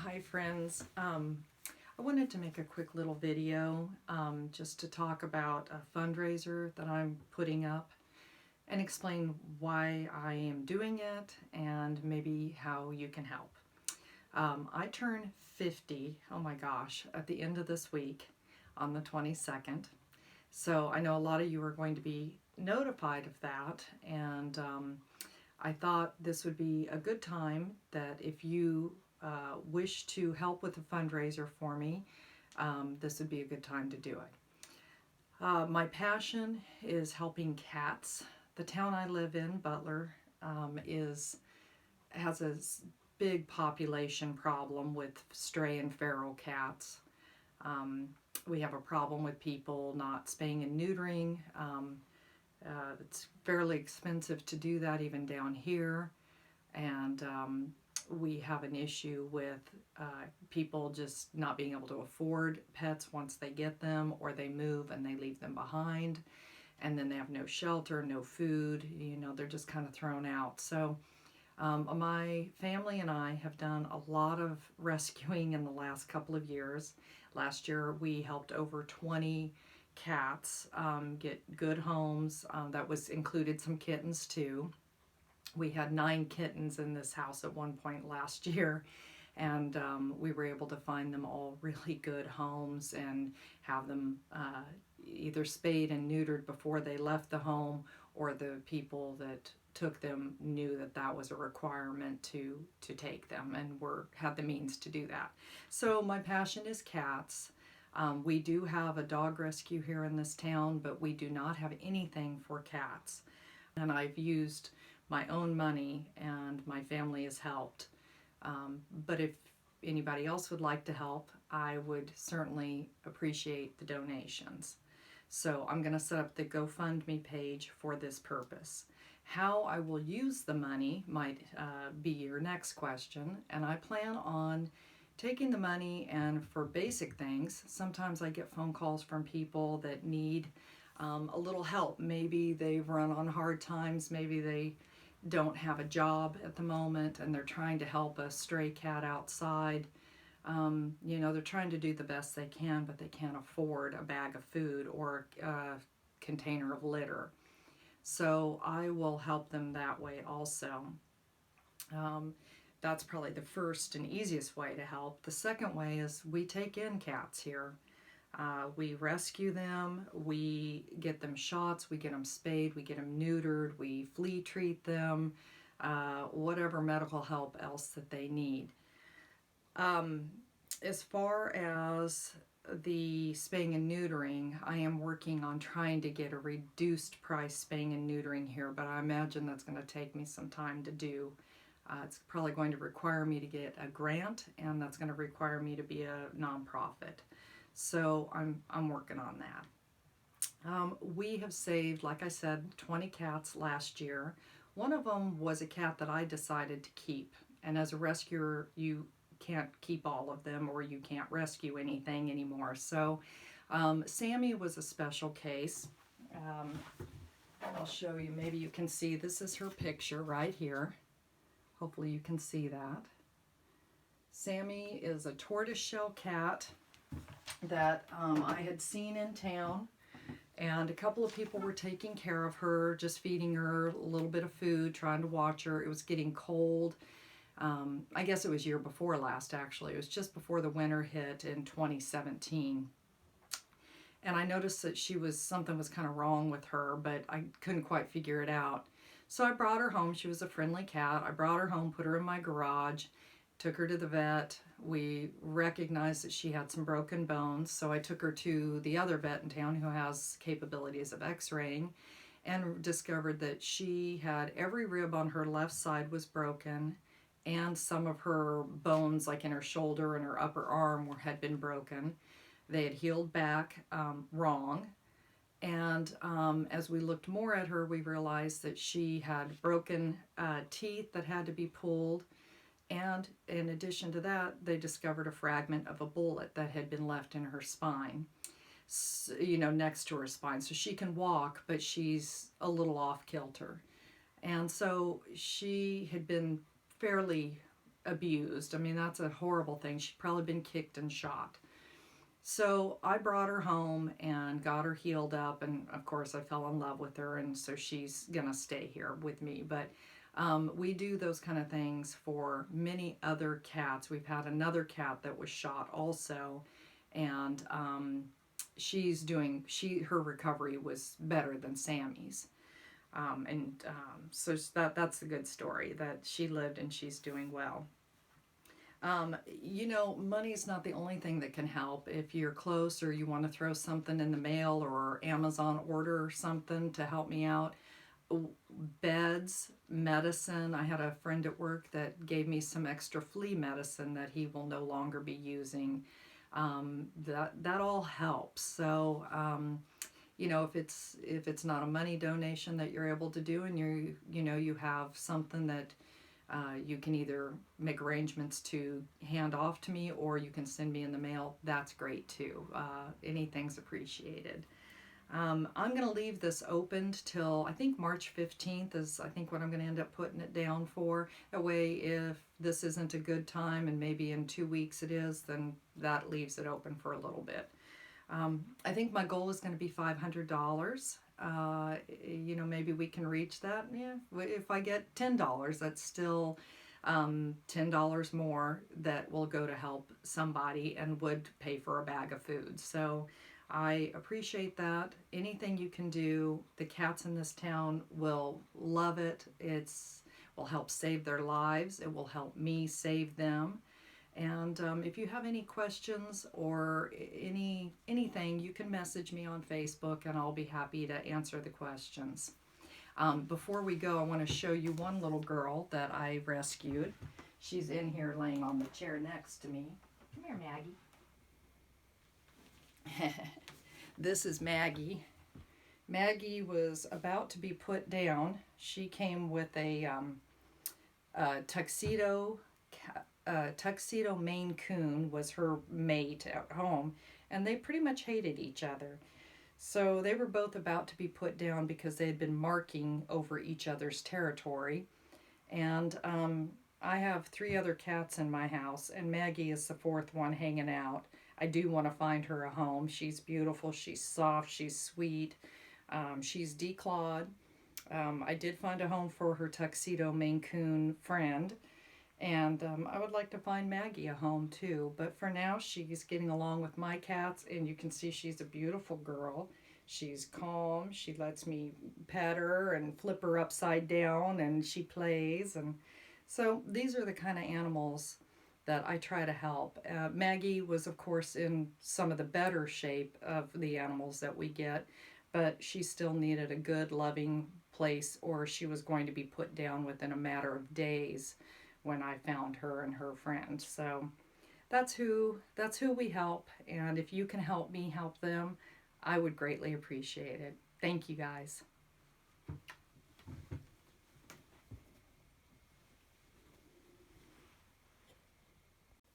Hi friends. I wanted to make a quick little video just to talk about a fundraiser that I'm putting up and explain why I am doing it and maybe how you can help. I turn 50, oh my gosh, at the end of this week on the 22nd. So I know a lot of you are going to be notified of that, and I thought this would be a good time that if you wish to help with a fundraiser for me, this would be a good time to do it. My passion is helping cats. The town I live in, Butler, has a big population problem with stray and feral cats. We have a problem with people not spaying and neutering. It's fairly expensive to do that even down here, and we have an issue with people just not being able to afford pets once they get them, or they move and they leave them behind, and then they have no shelter, no food, they're just kind of thrown out. So my family and I have done a lot of rescuing in the last couple of years. Last year we helped over 20 cats get good homes. That was included some kittens too. We had 9 kittens in this house at one point last year, and we were able to find them all really good homes and have them either spayed and neutered before they left the home, or the people that took them knew that that was a requirement to take them and had the means to do that. So my passion is cats. We do have a dog rescue here in this town, but we do not have anything for cats. And I've used my own money, and my family has helped. But if anybody else would like to help, I would certainly appreciate the donations. So I'm going to set up the GoFundMe page for this purpose. How I will use the money might be your next question, and I plan on taking the money, and for basic things, sometimes I get phone calls from people that need a little help. Maybe they've run on hard times, maybe they don't have a job at the moment and they're trying to help a stray cat outside. They're trying to do the best they can, but they can't afford a bag of food or a container of litter. So I will help them that way also. That's probably the first and easiest way to help. The second way is we take in cats here. We rescue them, we get them shots, we get them spayed, we get them neutered, we flea treat them, whatever medical help else that they need. As far as the spaying and neutering, I am working on trying to get a reduced price spaying and neutering here, but I imagine that's going to take me some time to do. It's probably going to require me to get a grant, and that's going to require me to be a nonprofit. So I'm working on that. We have saved, like I said, 20 cats last year. One of them was a cat that I decided to keep. And as a rescuer, you can't keep all of them, or you can't rescue anything anymore. So Sammy was a special case. I'll show you. Maybe you can see. This is her picture right here. Hopefully you can see that. Sammy is a tortoiseshell cat that I had seen in town, and a couple of people were taking care of her, just feeding her a little bit of food, trying to watch her. It was getting cold. I guess it was year before last, actually. It was just before the winter hit in 2017. And I noticed that something was kind of wrong with her, but I couldn't quite figure it out. So I brought her home. She was a friendly cat. I brought her home, put her in my garage, took her to the vet. We recognized that she had some broken bones, so I took her to the other vet in town who has capabilities of x-raying, and discovered that she had every rib on her left side was broken, and some of her bones, like in her shoulder and her upper arm, had been broken. They had healed back wrong. And as we looked more at her, we realized that she had broken teeth that had to be pulled. And in addition to that, they discovered a fragment of a bullet that had been left in her spine, next to her spine. So she can walk, but she's a little off kilter. And so she had been fairly abused. I mean, that's a horrible thing. She'd probably been kicked and shot. So I brought her home and got her healed up, and of course I fell in love with her, and so she's gonna stay here with me. But we do those kind of things for many other cats. We've had another cat that was shot also, and her recovery was better than Sammy's. So that's the good story, that she lived and she's doing well. Money's not the only thing that can help. If you're close or you want to throw something in the mail or Amazon order something to help me out, beds, medicine. I had a friend at work that gave me some extra flea medicine that he will no longer be using. That all helps. So, if it's not a money donation that you're able to do, and you have something that you can either make arrangements to hand off to me, or you can send me in the mail, that's great too. Anything's appreciated. I'm going to leave this opened till I think March 15th is I think what I'm going to end up putting it down for. That way, if this isn't a good time and maybe in 2 weeks it is, then that leaves it open for a little bit. I think my goal is going to be $500. Maybe we can reach that. Yeah, if I get $10, that's still $10 more that will go to help somebody and would pay for a bag of food. So I appreciate that. Anything you can do, the cats in this town will love it. Will help save their lives. It will help me save them. And if you have any questions or anything, you can message me on Facebook, and I'll be happy to answer the questions. Before we go, I want to show you one little girl that I rescued. She's in here laying on the chair next to me. Come here, Maggie. This is Maggie. Maggie was about to be put down. She came with a tuxedo Maine Coon was her mate at home, and they pretty much hated each other. So they were both about to be put down because they had been marking over each other's territory. And I have 3 other cats in my house, and Maggie is the 4th one hanging out. I do want to find her a home. She's beautiful, she's soft, she's sweet, she's declawed. I did find a home for her tuxedo Maine Coon friend. And I would like to find Maggie a home too. But for now, she's getting along with my cats, and you can see she's a beautiful girl. She's calm. She lets me pet her and flip her upside down, and she plays. And so these are the kind of animals that I try to help. Maggie was, of course, in some of the better shape of the animals that we get, but she still needed a good, loving place, or she was going to be put down within a matter of days when I found her and her friend. So that's who we help, and if you can help me help them, I would greatly appreciate it. Thank you, guys.